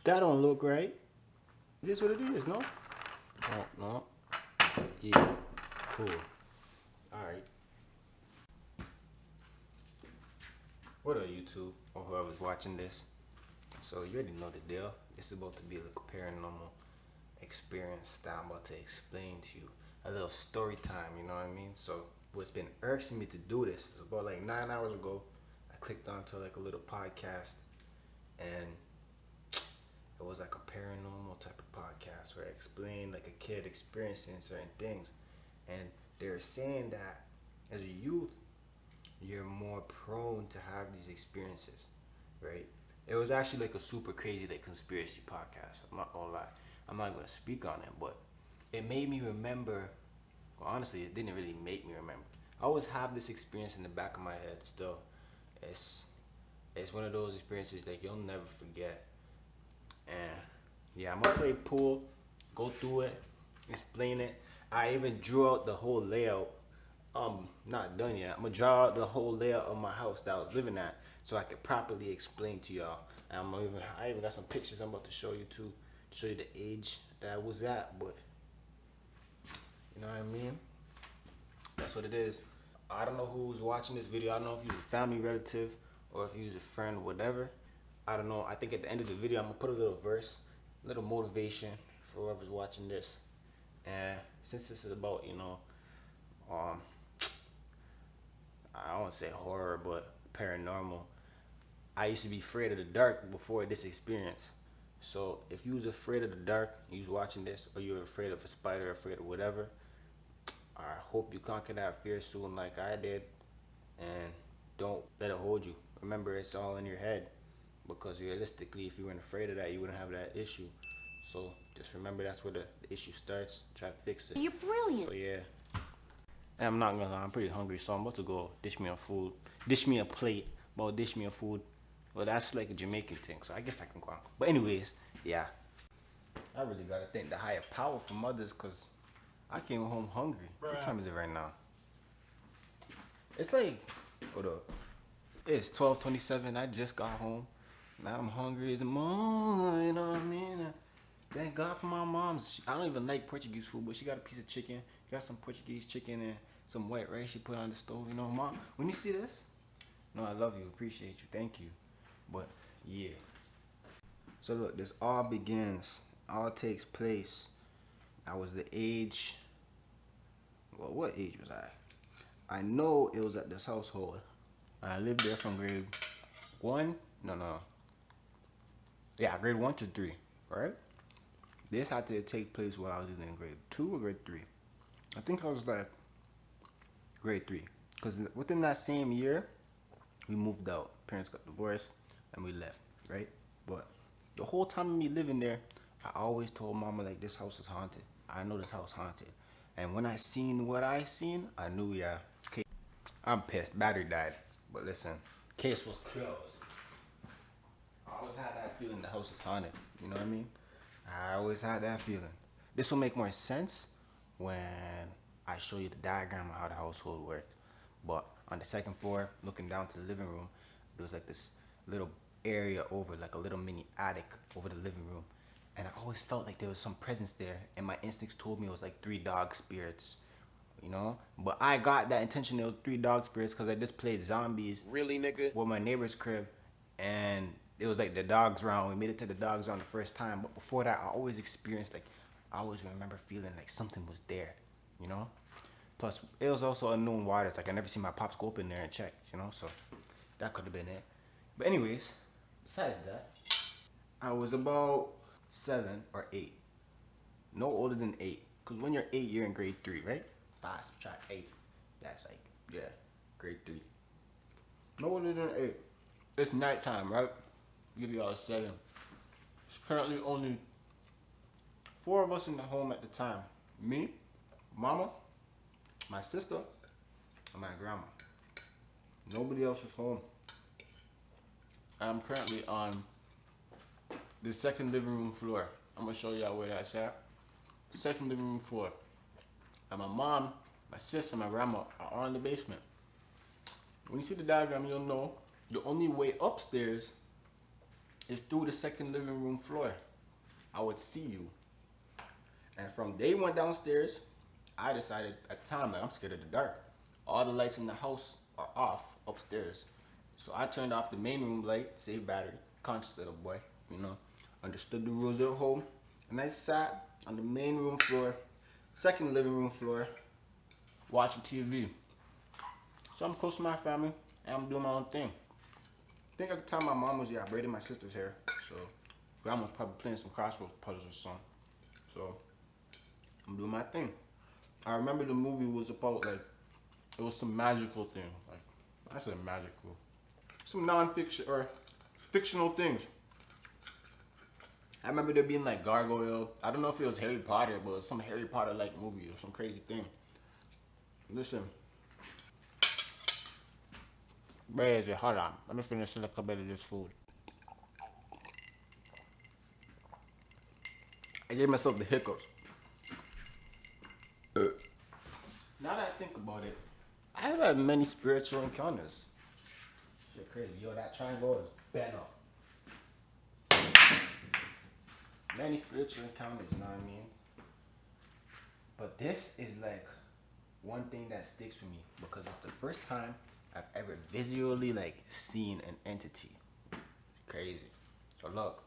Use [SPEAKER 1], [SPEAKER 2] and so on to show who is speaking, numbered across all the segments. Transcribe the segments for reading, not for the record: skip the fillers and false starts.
[SPEAKER 1] That don't look right. It is what it is, no? Oh, no. Yeah. Cool. Alright. What up, YouTube, or whoever's watching this? So you already know the deal. This is about to be a little paranormal experience that I'm about to explain to you. A little story time, you know what I mean? So what's been irksing me to do this is about like 9 hours ago, I clicked onto like a little podcast, and it was like a paranormal type of podcast where I explained like a kid experiencing certain things, and they're saying that as a youth, you're more prone to have these experiences, right? It was actually like a super crazy like conspiracy podcast. I'm not gonna lie. I'm not gonna speak on it, but it made me remember. Well, honestly, it didn't really make me remember. I always have this experience in the back of my head still. It's it's one of those experiences like you'll never forget. And yeah, I'm gonna play pool, go through it, explain it. I even drew out the whole layout. Not done yet. I'm gonna draw out the whole layout of my house that I was living at, so I could properly explain to y'all. And I even got some pictures I'm about to show you too, to show you the age that I was at. But you know what I mean? That's what it is. I don't know who's watching this video. I don't know if you're a family relative or if you're a friend, whatever. I don't know. I think at the end of the video, I'm gonna put a little verse, a little motivation for whoever's watching this. And since this is about, um, I don't want to say horror, but paranormal. I used to be afraid of the dark before this experience. So if you was afraid of the dark, you was watching this, or you were afraid of a spider, afraid of whatever, I hope you conquer that fear soon like I did. And don't let it hold you. Remember, it's all in your head. Because realistically, if you weren't afraid of that, you wouldn't have that issue. So just remember, that's where the issue starts. Try to fix it.
[SPEAKER 2] You're brilliant.
[SPEAKER 1] So yeah. And I'm not gonna lie, I'm pretty hungry, so I'm about to go dish me a food. Dish me a plate. Well, dish me a food. Well, that's like a Jamaican thing, so I guess I can go out. But anyways, yeah. I really gotta thank the higher power for mothers, because I came home hungry. What time is it right now? It's like, hold up. It's 12:27. I just got home. Now I'm hungry as a mom, you know what I mean? Thank God for my mom's. I don't even like Portuguese food, but she got a piece of chicken. Got some Portuguese chicken and some white rice she put on the stove. You know, Mom, when you see this, no, I love you, appreciate you, thank you. But yeah. So look, this all begins, all takes place. I was the age, well, what age was I? I know it was at this household. I lived there from grade 1, yeah, grade 1 to 3, right? This had to take place while I was in grade 2 or grade 3. I think I was like grade 3. Because within that same year, we moved out. Parents got divorced and we left, right? But the whole time of me living there, I always told Mama, like, this house is haunted. I know this house haunted. And when I seen what I seen, I knew, yeah, I'm pissed. Battery died. But listen, case was closed. I always had that feeling the house is haunted. You know what I mean? I always had that feeling. This will make more sense when I show you the diagram of how the household worked. But on the second floor, looking down to the living room, there was like this little area over, like a little mini attic over the living room. And I always felt like there was some presence there. And my instincts told me it was like 3 dog spirits. You know, but I got that intention. It was 3 dog spirits because I just played zombies.
[SPEAKER 3] Really, nigga?
[SPEAKER 1] With my neighbor's crib, and it was like the dogs round. We made it to the dogs round the first time, but before that, I always experienced like, I always remember feeling like something was there, you know. Plus, it was also unknown waters. Like I never seen my pops go up in there and check, you know. So that could have been it. But anyways, besides that, I was about 7 or 8, no older than 8. Cause when you're 8, you're in grade 3, right? 5 subtract 8. That's like, yeah, grade 3. No older than 8. It's nighttime, right? Give y'all a 7. It's currently only 4 of us in the home at the time. Me, Mama, my sister, and my grandma. Nobody else is home. I'm currently on the second living room floor. I'm gonna show y'all where that's at. Second living room floor. And my mom, my sister, my grandma are all in the basement. When you see the diagram, you'll know the only way upstairs is through the second living room floor. I would see you. And from day one downstairs, I decided at the time that I'm scared of the dark. All the lights in the house are off upstairs. So I turned off the main room light, save battery, conscious little boy, you know, understood the rules of the home. And I sat on the main room floor, second living room floor, watching TV. So I'm close to my family and I'm doing my own thing. I think at the time my mom was I braided my sister's hair. So grandma was probably playing some crossroads puzzles or something. So I'm doing my thing. I remember the movie was about like it was some magical thing. Like I said magical. Some non-fiction or fictional things. I remember there being like gargoyle. I don't know if it was Harry Potter, but it was some Harry Potter like movie or some crazy thing. Listen. Where is it? Hold on. Let me finish a little bit of this food. I gave myself the hiccups. Now that I think about it, I have had many spiritual encounters. Shit crazy. Yo, that triangle is bent up. Many spiritual encounters, you know what I mean? But this is like one thing that sticks with me because it's the first time I've ever visually like seen an entity. Crazy. So look,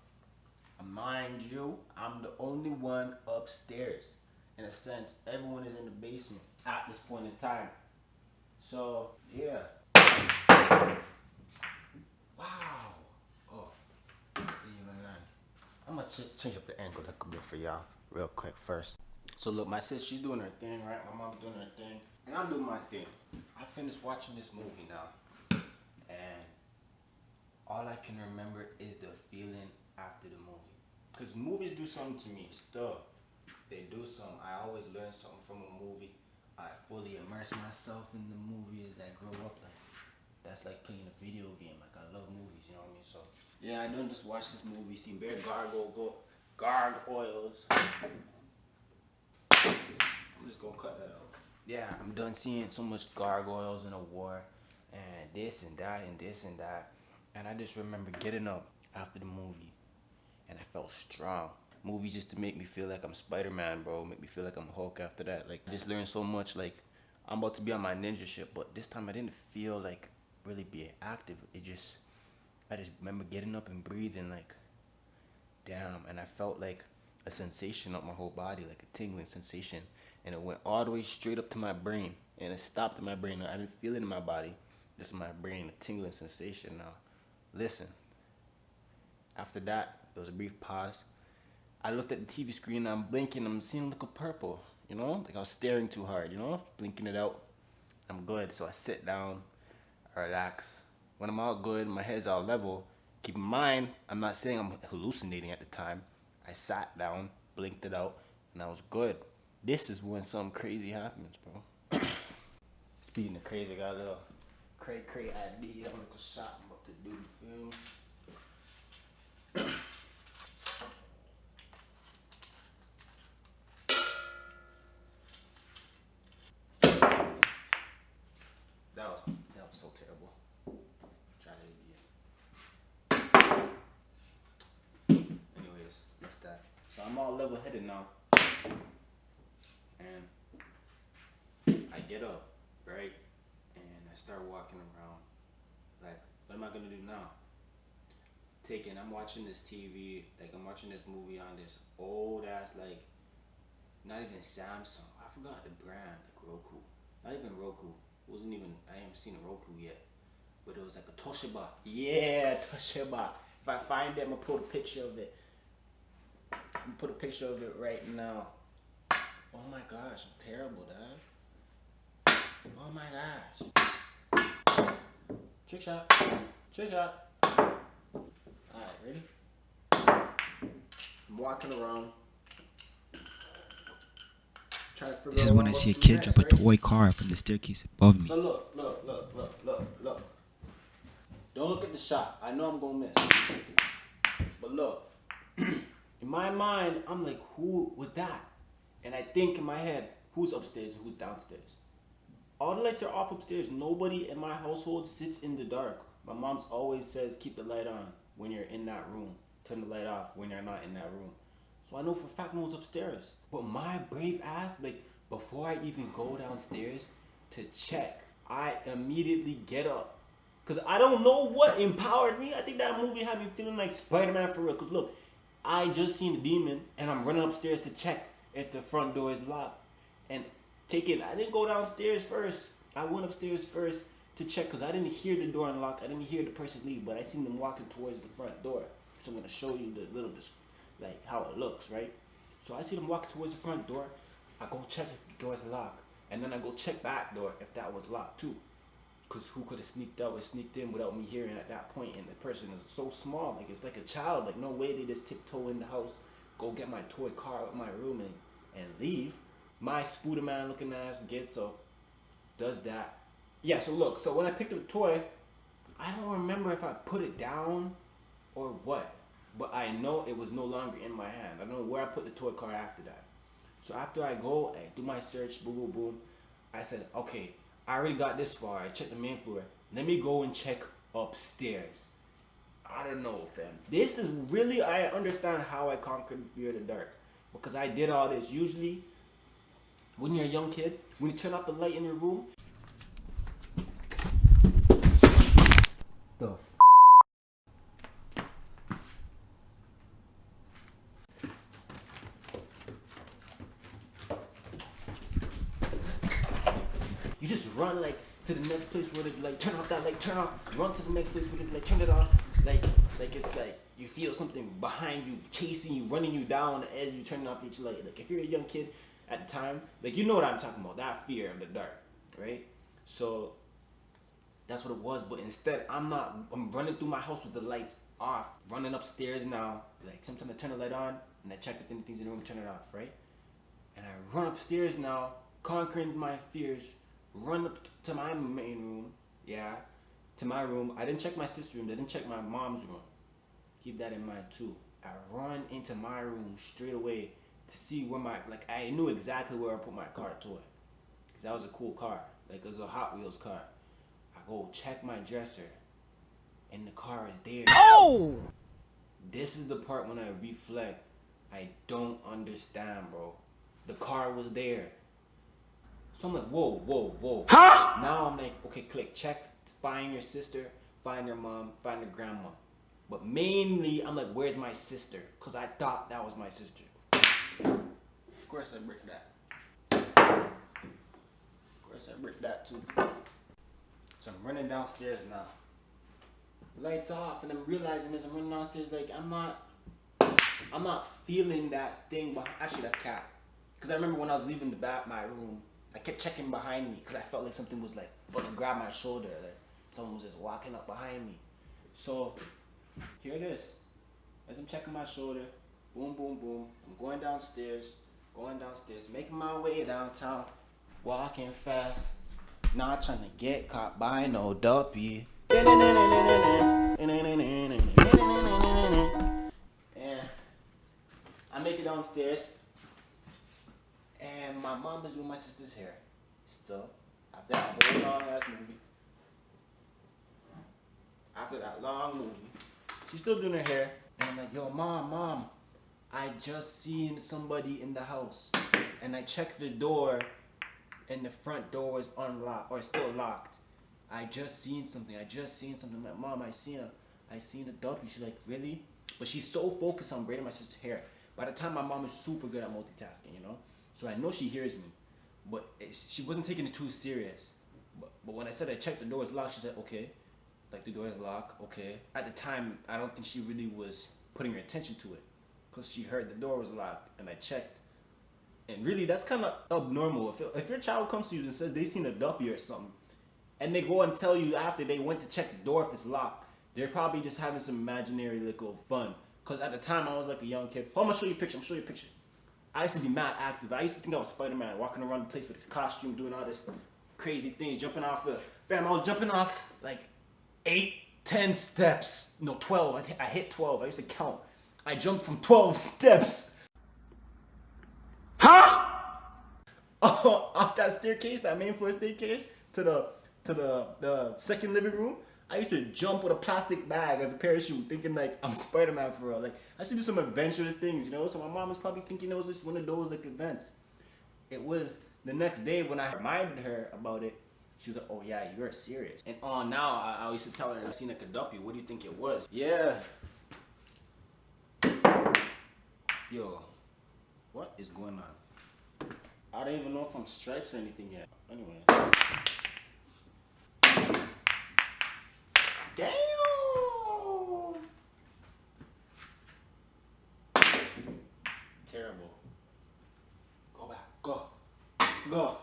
[SPEAKER 1] mind you, I'm the only one upstairs. In a sense, everyone is in the basement at this point in time. So yeah. Wow. Oh, even learn. I'm gonna change up the angle a little bit for y'all real quick first. So look, my sis, she's doing her thing, right? My mom's doing her thing, and I'm doing my thing. I finished watching this movie now, and all I can remember is the feeling after the movie. Cause movies do something to me. Stuff. They do something. I always learn something from a movie. I fully immerse myself in the movie as I grow up. Like that's like playing a video game. Like I love movies, you know what I mean? So yeah, I don't just watch this movie, see bare gargoyles. I'm just gonna cut that out. Yeah, I'm done seeing so much gargoyles in a war, and this and that and this and that. And I just remember getting up after the movie, and I felt strong. Movies used to make me feel like I'm Spider-Man, bro. Make me feel like I'm Hulk after that. Like I just learned so much. Like I'm about to be on my ninja shit, but this time I didn't feel like really being active. I just remember getting up and breathing like, damn. And I felt like a sensation up my whole body, like a tingling sensation. And it went all the way straight up to my brain. And it stopped in my brain. I didn't feel it in my body. Just in my brain, a tingling sensation. Now, listen. After that, there was a brief pause. I looked at the TV screen and I'm blinking. I'm seeing a little purple, you know? Like I was staring too hard, you know? Blinking it out. I'm good. So I sit down, I relax. When I'm all good, my head's all level. Keep in mind, I'm not saying I'm hallucinating at the time. I sat down, blinked it out, and I was good. This is when something crazy happens, bro. Speaking of crazy, I got a little cray idea. I'm like a shot I'm about to do, you feel me? That was so terrible. Try it again. Anyways, that's that. So I'm all level-headed now. And I get up, right? And I start walking around. Like, what am I gonna do now? I'm watching this TV, like I'm watching this movie on this old ass, like, not even Samsung. I forgot the brand, like Roku. Not even Roku. It wasn't even, I haven't seen a Roku yet. But it was like a Toshiba. Yeah, Toshiba. If I find it, I'm gonna put a picture of it. I'm gonna put a picture of it right now. Oh my gosh, I'm terrible, dad. Oh my gosh. Trick shot. Trick shot. Alright, ready? I'm walking around.
[SPEAKER 2] This is when I see a kid drop a toy car from the staircase above me.
[SPEAKER 1] So look. Don't look at the shot. I know I'm gonna miss. But look. In my mind, I'm like, who was that? And I think in my head, who's upstairs and who's downstairs? All the lights are off upstairs. Nobody in my household sits in the dark. My mom's always says, keep the light on. when you're in that room. Turn the light off when you're not in that room. So I know for a fact no one's upstairs. But my brave ass, like, before I even go downstairs to check, I immediately get up. Because I don't know what empowered me. I think that movie had me feeling like Spider-Man for real. Because look, I just seen the demon and I'm running upstairs to check if the front door is locked. And I didn't go downstairs first. I went upstairs first to check because I didn't hear the door unlock. I didn't hear the person leave, but I seen them walking towards the front door. So I'm going to show you the little, like, how it looks, right? So I see them walking towards the front door. I go check if the door's locked. And then I go check back door if that was locked too. Because who could have sneaked out or sneaked in without me hearing at that point? And the person is so small. Like, it's like a child. Like, no way they just tiptoe in the house, go get my toy car out of my room and leave. My Spooderman looking ass gets up, does that. Yeah, so look. So when I picked up the toy, I don't remember if I put it down or what. But I know it was no longer in my hand. I don't know where I put the toy car after that. So after I go, I do my search, boom, boom, boom. I said, okay, I already got this far. I checked the main floor. Let me go and check upstairs. I don't know, fam. This is really, I understand how I conquered the fear of the dark. Because I did all this. Usually, when you're a young kid, when you turn off the light in your room, the you just run like to the next place where there's like, turn off that light, turn off, run to the next place where there's like, turn it off, like it's like you feel something behind you, chasing you, running you down as you turn off each light. Like if you're a young kid at the time, like you know what I'm talking about, that fear of the dark, right? So that's what it was. But instead, I'm running through my house with the lights off, running upstairs now. Like sometimes I turn the light on and I check if anything's in the room, turn it off, right? And I run upstairs now, conquering my fears. Run up to my main room, to my room. I didn't check my sister's room. I didn't check my mom's room. Keep that in mind too. I run into my room straight away to see where I knew exactly where I put my car toy. Because that was a cool car. Like it was a Hot Wheels car. I go check my dresser and the car is there. Oh! This is the part when I reflect. I don't understand, bro. The car was there. So I'm like, whoa. Huh? Now I'm like, okay, click, check, find your sister, find your mom, find your grandma. But mainly, I'm like, where's my sister? Because I thought that was my sister. Of course I bricked that. Too. So I'm running downstairs now. Lights off, and I'm realizing as I'm running downstairs, like, I'm not feeling that thing. Actually, that's Cat. Because I remember when I was leaving my room, I kept checking behind me because I felt like something was like about to grab my shoulder. Like someone was just walking up behind me. So here it is. As I'm checking my shoulder, boom, boom, boom. I'm going downstairs, making my way downtown, walking fast, not trying to get caught by no Duppy. And I make it downstairs. And my mom is doing my sister's hair. Still, after that long movie, she's still doing her hair. And I'm like, yo, mom, I just seen somebody in the house. And I checked the door, and the front door was unlocked, or still locked. I just seen something. I'm like, mom, I seen a Duppy. She's like, really? But she's so focused on braiding my sister's hair. By the time my mom is super good at multitasking, you know? So I know she hears me, but she wasn't taking it too serious. But when I said I checked the door is locked, she said, okay. Like the door is locked, okay. At the time, I don't think she really was putting her attention to it because she heard the door was locked and I checked. And really, that's kind of abnormal. If your child comes to you and says they seen a Duppy or something, and they go and tell you after they went to check the door if it's locked, they're probably just having some imaginary little fun. Because at the time, I was like a young kid. I'm going to show you a picture. I used to be mad active. I used to think I was Spider-Man, walking around the place with his costume, doing all this crazy things, jumping off I was jumping off like 8, 10 steps. No, 12. I hit 12. I used to count. I jumped from 12 steps. Huh? Off that staircase, that main floor staircase, to the second living room.
[SPEAKER 3] I used to jump with a plastic bag as a parachute, thinking like I'm Spider-Man for real. Like I used to do some adventurous things, you know. So my mom was probably thinking it was just one of those like events. It was the next day when I reminded her about it. She was like, "Oh yeah, you're serious." And on now, I used to tell her I seen like a Duppy. What do you think it was? Yeah. Yo, what is going on? I don't even know if I'm stripes or anything yet. Anyway. Damn. Terrible. Go back. Go. Go.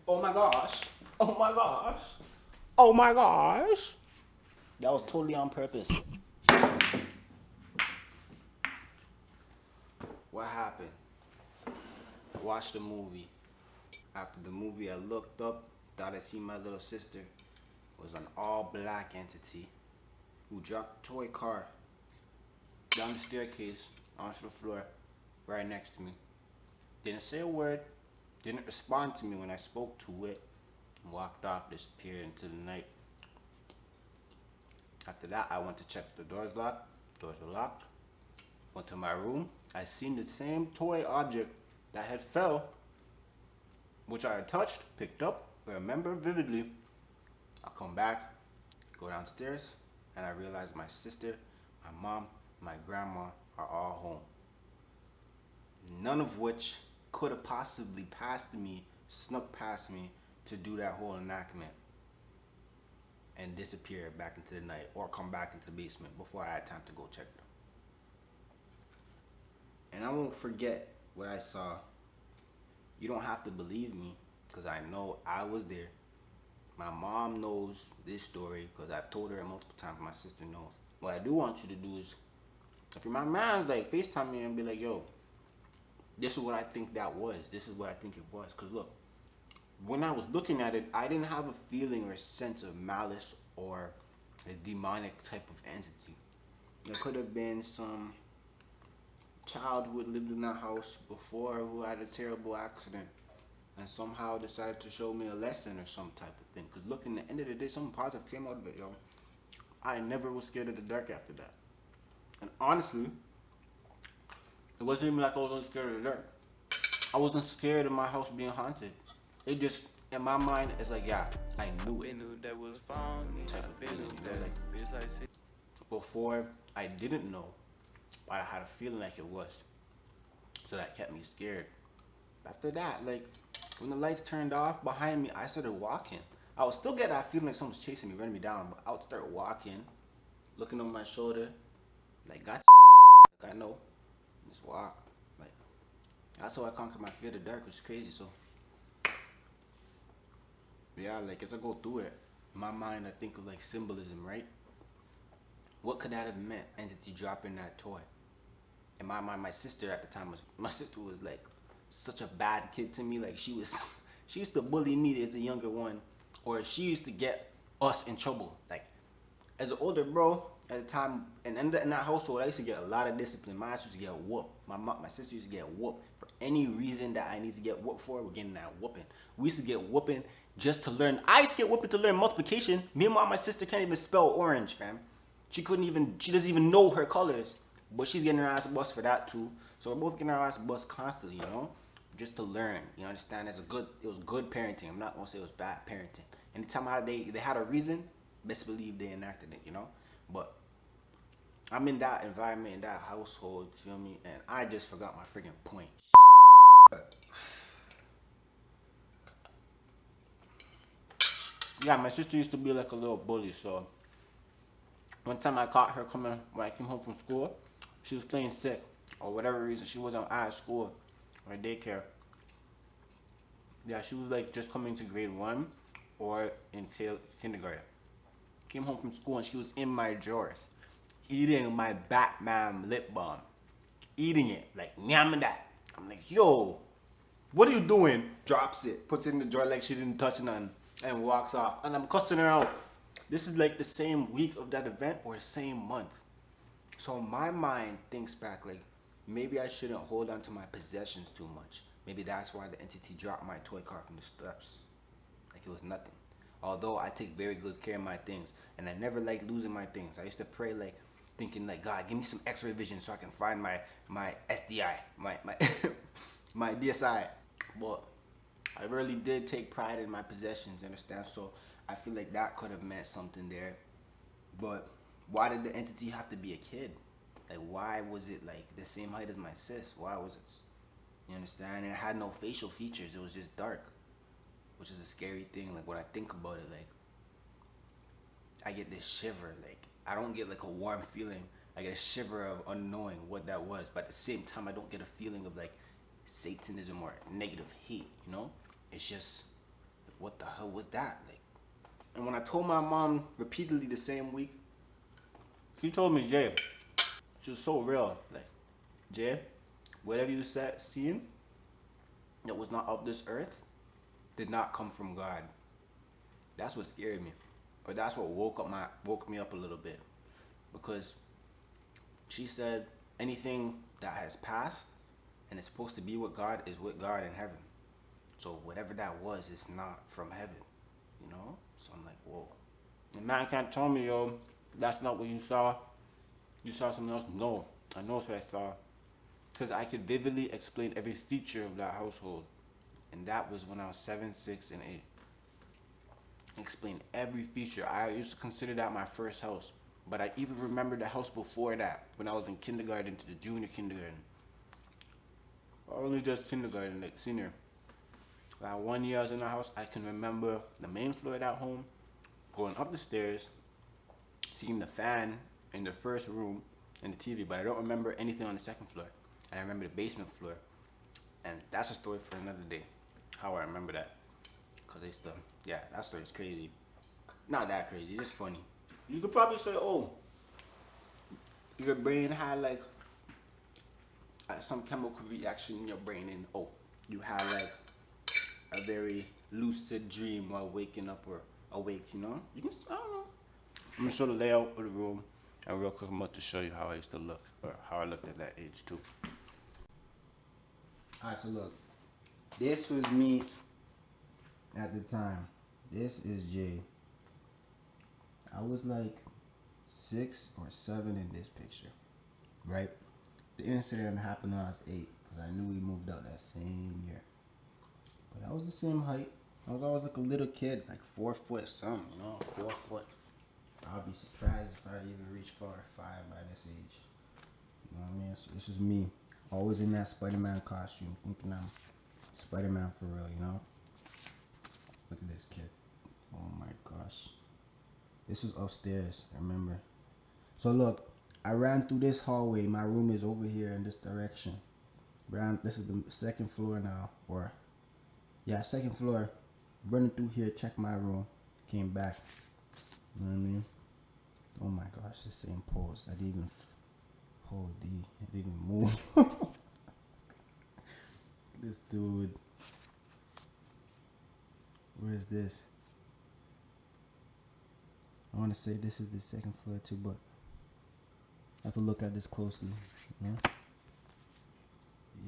[SPEAKER 3] Oh my gosh. Oh my gosh. Oh my gosh. That was totally on purpose. What happened? I watched the movie. After the movie, I looked up, thought I seen my little sister. It was an all-black entity who dropped a toy car down the staircase onto the floor right next to me. Didn't say a word, didn't respond to me when I spoke to it, and walked off, disappeared into the night. After that, I went to check if the doors locked. Doors were locked. Went to my room. I seen the same toy object that had fell, which I had touched, picked up, remember vividly. I come back, go downstairs, and I realize my sister, my mom, my grandma are all home. None of which could have possibly passed me, snuck past me to do that whole enactment and disappear back into the night or come back into the basement before I had time to go check them. And I won't forget what I saw. You don't have to believe me because I know I was there. My mom knows this story because I've told her multiple times. My sister knows. What I do want you to do is, if you're my man's, like, FaceTime me and be like, yo, this is what I think that was. This is what I think it was. Because look, when I was looking at it, I didn't have a feeling or a sense of malice or a demonic type of entity. It could have been some child who had lived in that house before who had a terrible accident and somehow decided to show me a lesson or some type of thing. Because look, in the end of the day, something positive came out of it, yo. I never was scared of the dark after that. And honestly, it wasn't even like I wasn't scared of the dark. I wasn't scared of my house being haunted. It just, in my mind, it's like, yeah, I knew it.
[SPEAKER 4] That was found
[SPEAKER 3] Type of feeling, like, before I didn't know, but I had a feeling like it was. So that kept me scared. After that, like, when the lights turned off behind me, I started walking. I would still get that feeling like someone's chasing me, running me down, but I would start walking, looking over my shoulder, like, got like I know, just walk. Like, that's how I conquered my fear of the dark, which is crazy. So, yeah, like, as I go through it, in my mind, I think of, like, symbolism, right? What could that have meant, entity dropping that toy? In my mind, my sister at the time was like such a bad kid to me. Like she used to bully me as a younger one, or she used to get us in trouble. Like as an older bro at the time, and in that household, I used to get a lot of discipline. My ass used to get whooped. My sister used to get whooped for any reason that I need to get whooped for. We're getting that whooping. We used to get whooping just to learn. I used to get whooping to learn multiplication. Meanwhile, my sister can't even spell orange, fam. She doesn't even know her colors. But she's getting her ass bust for that too. So we're both getting our ass bust constantly, you know? Just to learn. You understand? It was good parenting. I'm not gonna say it was bad parenting. Anytime they had a reason, best believe they enacted it, you know? But I'm in that environment, in that household, feel me? And I just forgot my freaking point. Yeah, my sister used to be like a little bully, so one time I caught her coming when I came home from school. She was playing sick, or whatever reason. She wasn't at school or daycare. Yeah, she was like just coming to grade 1 or in kindergarten. Came home from school and she was in my drawers, eating my Batman lip balm. Eating it, like, nyamming that. I'm like, yo, what are you doing? Drops it, puts it in the drawer like she didn't touch none, and walks off. And I'm cussing her out. This is like the same week of that event or the same month. So my mind thinks back like, maybe I shouldn't hold on to my possessions too much. Maybe that's why the entity dropped my toy car from the steps. Like it was nothing. Although I take very good care of my things, and I never liked losing my things. I used to pray like thinking like, God, give me some X-ray vision so I can find my SDI, my my DSI. But I really did take pride in my possessions, you understand? So I feel like that could have meant something there. But why did the entity have to be a kid? Like, why was it like the same height as my sis? Why was it? You understand? And it had no facial features. It was just dark, which is a scary thing. Like when I think about it, like I get this shiver. Like I don't get like a warm feeling. I get a shiver of unknowing what that was. But at the same time, I don't get a feeling of like Satanism or negative hate. You know, it's just what the hell was that? Like, and when I told my mom repeatedly the same week, she told me, Jay, she was so real. Like, Jay, whatever you said, seeing that was not of this earth did not come from God. That's what scared me. Or that's what woke me up a little bit. Because she said anything that has passed and is supposed to be with God is with God in heaven. So whatever that was, it's not from heaven. You know? So I'm like, whoa. The man can't tell me, yo, that's not what you saw. You saw something else? No, I know what I saw. Because I could vividly explain every feature of that household. And that was when I was 7, 6, and 8. Explain every feature. I used to consider that my first house. But I even remember the house before that, when I was in kindergarten to the junior kindergarten. Or only just kindergarten, like senior. That 1 year I was in the house, I can remember the main floor of that home, going up the stairs, seeing the fan in the first room and the TV, but I don't remember anything on the second floor. And I remember the basement floor. And that's a story for another day, how I remember that. Because that story is crazy. Not that crazy, it's just funny. You could probably say, oh, your brain had like some chemical reaction in your brain, and oh, you had like a very lucid dream while waking up or awake, you know? You can, I don't know. I'm gonna show the layout of the room, and real quick I'm about to show you how I used to look, or how I looked at that age too.
[SPEAKER 1] Alright, so look, this was me at the time. This is Jay. I was like 6 or 7 in this picture, right? The incident happened when I was 8, because I knew we moved out that same year. But I was the same height. I was always like a little kid, like 4 foot something, you know, 4 foot. I'll be surprised if I even reach 4 or 5 by this age. You know what I mean? So this was me, always in that Spider-Man costume, thinking I'm Spider-Man for real, you know? Look at this kid. Oh my gosh. This was upstairs, I remember. So look, I ran through this hallway. My room is over here in this direction. This is the second floor now, or yeah, second floor. Running through here, check my room, came back. You know what I mean? Oh my gosh, the same pose. I didn't even I didn't even move. This dude. Where is this? I want to say this is the second floor too, but I have to look at this closely. You know?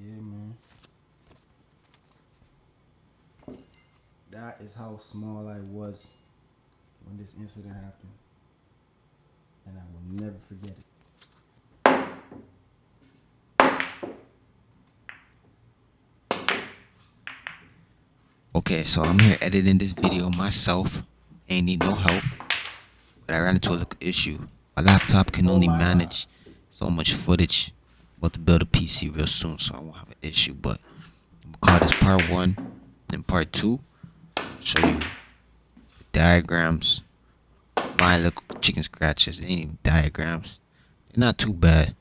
[SPEAKER 1] Yeah, man. That is how small I was when this incident happened. And I will never forget it.
[SPEAKER 2] Okay, so I'm here editing this video myself. Ain't need no help. But I ran into a little issue. My laptop can only manage so much footage. About to build a PC real soon, so I won't have an issue. But I'm gonna call this part 1. And part 2, show you the diagrams. My little chicken scratches. They ain't even diagrams. They're not too bad.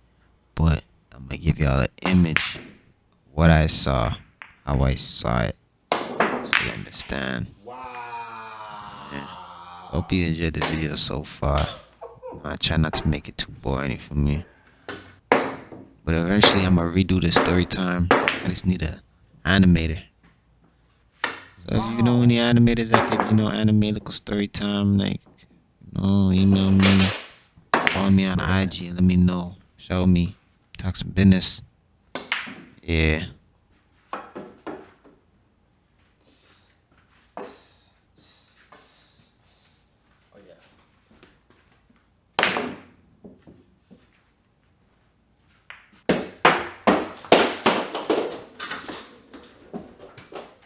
[SPEAKER 2] But I'm gonna give y'all an image of what I saw, how I saw it, so you understand.
[SPEAKER 3] Wow.
[SPEAKER 2] Yeah. Hope you enjoyed the video so far. I try not to make it too boring for me. But eventually I'm gonna redo the story time. I just need a animator. So if you know any animators that could, animate like a story time, like, email me, follow me on IG and let me know. Show me. Talk some business. Yeah.